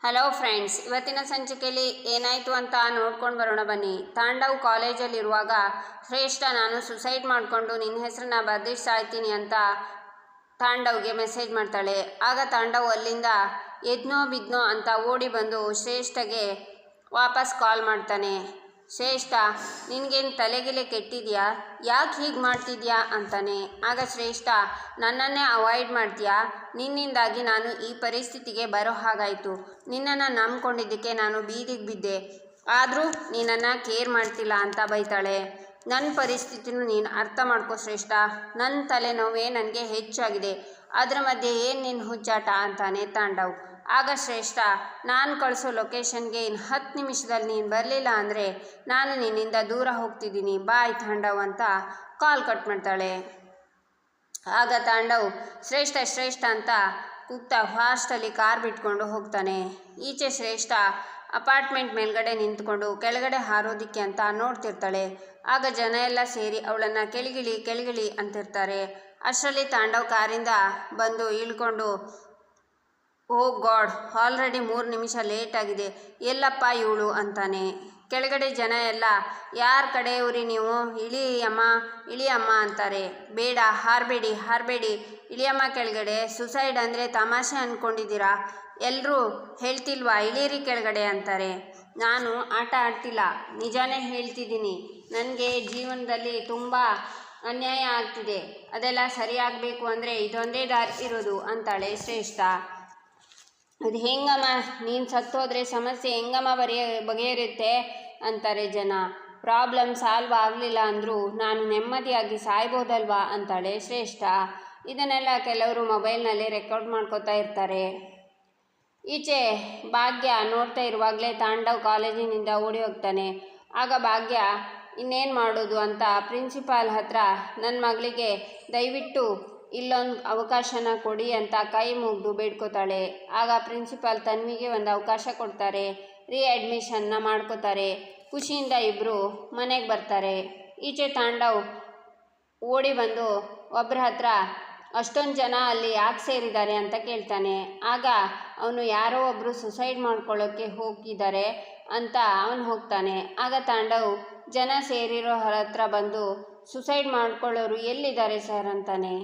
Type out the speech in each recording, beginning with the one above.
Hello friends, ಇವತ್ತಿನ ಸಂಚಿಕೆಯಲ್ಲಿ ಏನಾಯಿತು ಅಂತ ನೋಡ್ಕೊಂಡು ಬರೋಣ ಬನ್ನಿ. ತಾಂಡವ್ ಕಾಲೇಜಲ್ಲಿರುವಾಗ ಶ್ರೇಷ್ಠ ನಾನು ಸುಸೈಡ್ ಮಾಡಿಕೊಂಡು ನಿನ್ನ ಹೆಸರನ್ನ ಬರೆದಿಟ್ಟು ಸಾಯ್ತೀನಿ ಅಂತ ತಾಂಡವ್ಗೆ ಮೆಸೇಜ್ ಮಾಡ್ತಾಳೆ. ಆಗ ತಾಂಡವ್ ಅಲ್ಲಿಂದ ಎದ್ನೋ ಬಿದ್ನೋ ಅಂತ ಓಡಿ ಬಂದು ಶ್ರೇಷ್ಠಗೆ ವಾಪಸ್ ಕಾಲ್ ಮಾಡ್ತಾನೆ. ಶ್ರೇಷ್ಠ, ನಿನಗೇನು ತಲೆಗಿಲೆ ಕೆಟ್ಟಿದೆಯಾ, ಯಾಕೆ ಹೀಗೆ ಮಾಡ್ತಿದ್ಯಾ ಅಂತಾನೆ. ಆಗ ಶ್ರೇಷ್ಠ, ನನ್ನನ್ನೇ ಅವಾಯ್ಡ್ ಮಾಡ್ತೀಯಾ, ನಿನ್ನಿಂದಾಗಿ ನಾನು ಈ ಪರಿಸ್ಥಿತಿಗೆ ಬರೋ ಹಾಗಾಯಿತು. ನಿನ್ನನ್ನು ನಂಬ್ಕೊಂಡಿದ್ದಕ್ಕೆ ನಾನು ಬೀದಿಗೆ ಬಿದ್ದೆ, ಆದರೂ ನೀನನ್ನು ಕೇರ್ ಮಾಡ್ತಿಲ್ಲ ಅಂತ ಬೈತಾಳೆ. ನನ್ನ ಪರಿಸ್ಥಿತಿನೂ ನೀನು ಅರ್ಥ ಮಾಡ್ಕೋ ಶ್ರೇಷ್ಠ, ನನ್ನ ತಲೆನೋವೇ ನನಗೆ ಹೆಚ್ಚಾಗಿದೆ, ಅದರ ಮಧ್ಯೆ ಏನು ನಿನ್ನ ಹುಚ್ಚಾಟ ಅಂತಾನೆ ತಾಂಡವ್. ಆಗ ಶ್ರೇಷ್ಠ, ನಾನು ಕಳಿಸೋ ಲೊಕೇಶನ್ಗೆ ಇನ್ನು 10 ನಿಮಿಷದಲ್ಲಿ ನೀನು ಬರಲಿಲ್ಲ ಅಂದರೆ ನಾನು ನಿನ್ನಿಂದ ದೂರ ಹೋಗ್ತಿದ್ದೀನಿ, ಬಾಯ್ ತಾಂಡವ್ ಅಂತ ಕಾಲ್ ಕಟ್ ಮಾಡ್ತಾಳೆ. ಆಗ ತಾಂಡವ್ ಶ್ರೇಷ್ಠ ಶ್ರೇಷ್ಠ ಅಂತ ಕೂಗ್ತಾ ಫಾಸ್ಟಲ್ಲಿ ಕಾರ್ ಬಿಟ್ಕೊಂಡು ಹೋಗ್ತಾನೆ. ಈಚೆ ಶ್ರೇಷ್ಠ ಅಪಾರ್ಟ್ಮೆಂಟ್ ಮೇಲ್ಗಡೆ ನಿಂತ್ಕೊಂಡು ಕೆಳಗಡೆ ಹಾರೋದಿಕ್ಕೆ ಅಂತ ನೋಡ್ತಿರ್ತಾಳೆ. ಆಗ ಜನ ಎಲ್ಲ ಸೇರಿ ಅವಳನ್ನು ಕೆಳಗಿಳಿ ಅಂತಿರ್ತಾರೆ. ಅಷ್ಟರಲ್ಲಿ ತಾಂಡವ್ ಕಾರಿಂದ ಬಂದು ಇಳ್ಕೊಂಡು, ಓ ಗಾಡ್, ಆಲ್ರೆಡಿ 3 ನಿಮಿಷ ಲೇಟ್ ಆಗಿದೆ, ಎಲ್ಲಪ್ಪ ಇವಳು ಅಂತಾನೆ. ಕೆಳಗಡೆ ಜನ ಎಲ್ಲ, ಯಾರ ಕಡೆಯವ್ರಿ ನೀವು, ಇಳಿಯಮ್ಮ ಅಂತಾರೆ. ಬೇಡ, ಹಾರಬೇಡಿ, ಇಳಿಯಮ್ಮ ಕೆಳಗಡೆ, ಸುಸೈಡ್ ಅಂದರೆ ತಮಾಷೆ ಅಂದ್ಕೊಂಡಿದ್ದೀರಾ, ಎಲ್ಲರೂ ಹೇಳ್ತಿಲ್ವಾ, ಇಳೀರಿ ಕೆಳಗಡೆ ಅಂತಾರೆ. ನಾನು ಆಟ ಆಡ್ತಿಲ್ಲ, ನಿಜಾನೇ ಹೇಳ್ತಿದ್ದೀನಿ, ನನಗೆ ಜೀವನದಲ್ಲಿ ತುಂಬ ಅನ್ಯಾಯ ಆಗ್ತಿದೆ, ಅದೆಲ್ಲ ಸರಿಯಾಗಬೇಕು ಅಂದರೆ ಇದೊಂದೇ ದಾರಿ ಇರೋದು ಅಂತಾಳೆ ಶ್ರೇಷ್ಠ. ಅದು ಹೆಂಗಮ್ಮ, ನೀನು ಸತ್ತೋದ್ರೆ ಸಮಸ್ಯೆ ಹೆಂಗಮ್ಮ ಬಗೆಹರಿಯುತ್ತೆ ಅಂತಾರೆ ಜನ. ಪ್ರಾಬ್ಲಮ್ ಸಾಲ್ವ್ ಆಗಲಿಲ್ಲ ಅಂದರೂ ನಾನು ನೆಮ್ಮದಿಯಾಗಿ ಸಾಯ್ಬೋದಲ್ವಾ ಅಂತಾಳೆ ಶ್ರೇಷ್ಠ. ಇದನ್ನೆಲ್ಲ ಕೆಲವರು ಮೊಬೈಲ್ನಲ್ಲಿ ರೆಕಾರ್ಡ್ ಮಾಡ್ಕೋತಾ ಇರ್ತಾರೆ. ಈಚೆ ಭಾಗ್ಯ ನೋಡ್ತಾ ಇರುವಾಗಲೇ ತಾಂಡವ್ ಕಾಲೇಜಿನಿಂದ ಓಡಿ ಹೋಗ್ತಾನೆ. ಆಗ ಭಾಗ್ಯ ಇನ್ನೇನು ಮಾಡೋದು ಅಂತ ಪ್ರಿನ್ಸಿಪಾಲ್ ಹತ್ರ ನನ್ನ ಮಗಳಿಗೆ ದಯವಿಟ್ಟು ಇಲ್ಲೊಂದು ಅವಕಾಶನ ಕೊಡಿ ಅಂತ ಕೈ ಮುಗಿದು ಬೇಡ್ಕೋತಾಳೆ. ಆಗ ಪ್ರಿನ್ಸಿಪಾಲ್ ತನ್ವಿಗೆ ಒಂದು ಅವಕಾಶ ಕೊಡ್ತಾರೆ, ರೀಅಡ್ಮಿಷನ್ನ ಮಾಡ್ಕೋತಾರೆ. ಖುಷಿಯಿಂದ ಇಬ್ಬರು ಮನೆಗೆ ಬರ್ತಾರೆ. ಈಚೆ ತಾಂಡವ್ ಓಡಿ ಬಂದು ಒಬ್ಬರ ಹತ್ರ ಅಷ್ಟೊಂದು ಜನ ಅಲ್ಲಿ ಯಾಕೆ ಸೇರಿದ್ದಾರೆ ಅಂತ ಕೇಳ್ತಾನೆ. ಆಗ ಅವನು ಯಾರೋ ಒಬ್ಬರು ಸುಸೈಡ್ ಮಾಡ್ಕೊಳ್ಳೋಕ್ಕೆ ಹೋಗಿದ್ದಾರೆ ಅಂತ ಅವನು ಹೋಗ್ತಾನೆ. ಆಗ ತಾಂಡವ್ ಜನ ಸೇರಿರೋ ಹತ್ರ ಬಂದು, ಸುಸೈಡ್ ಮಾಡ್ಕೊಳ್ಳೋರು ಎಲ್ಲಿದ್ದಾರೆ ಸರ್ ಅಂತಾನೆ.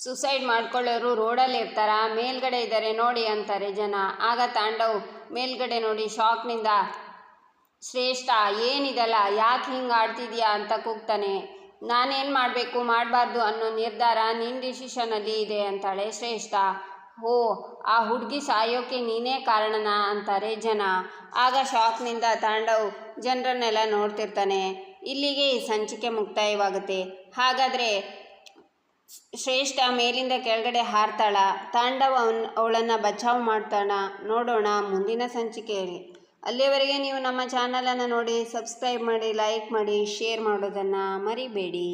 ಸುಸೈಡ್ ಮಾಡ್ಕೊಳ್ಳೋರು ರೋಡಲ್ಲಿ ಇರ್ತಾರ, ಮೇಲ್ಗಡೆ ಇದ್ದಾರೆ ನೋಡಿ ಅಂತಾರೆ ಜನ. ಆಗ ತಾಂಡವ್ ಮೇಲ್ಗಡೆ ನೋಡಿ ಶಾಕ್ನಿಂದ, ಶ್ರೇಷ್ಠ ಏನಿದಲ್ಲ, ಯಾಕೆ ಹಿಂಗೆ ಆಡ್ತಿದ್ಯಾ ಅಂತ ಕೂಗ್ತಾನೆ. ನಾನೇನು ಮಾಡಬೇಕು ಮಾಡಬಾರ್ದು ಅನ್ನೋ ನಿರ್ಧಾರ ನಿನ್ನ ಡಿಸಿಷನಲ್ಲಿ ಇದೆ ಅಂತಾಳೆ ಶ್ರೇಷ್ಠ. ಓ, ಆ ಹುಡುಗಿ ಸಾಯೋಕ್ಕೆ ನೀನೇ ಕಾರಣನಾ ಅಂತಾರೆ ಜನ. ಆಗ ಶಾಕ್ನಿಂದ ತಾಂಡವ್ ಜನರನ್ನೆಲ್ಲ ನೋಡ್ತಿರ್ತಾನೆ. ಇಲ್ಲಿಗೆ ಈ ಸಂಚಿಕೆ ಮುಕ್ತಾಯವಾಗುತ್ತೆ. ಹಾಗಾದರೆ ಶ್ರೇಷ್ಠ ಮೇಲಿಂದ ಕೆಳಗಡೆ ಹಾರ್ತಾಳ, ತಾಂಡವ್ ಅವಳನ್ನು ಬಚಾವ್ ಮಾಡ್ತಾಳ, ನೋಡೋಣ ಮುಂದಿನ ಸಂಚಿಕೆಯಲ್ಲಿ. ಅಲ್ಲಿಯವರೆಗೆ ನೀವು ನಮ್ಮ ಚಾನಲನ್ನು ನೋಡಿ ಸಬ್ಸ್ಕ್ರೈಬ್ ಮಾಡಿ, ಲೈಕ್ ಮಾಡಿ, ಶೇರ್ ಮಾಡೋದನ್ನು ಮರಿಬೇಡಿ.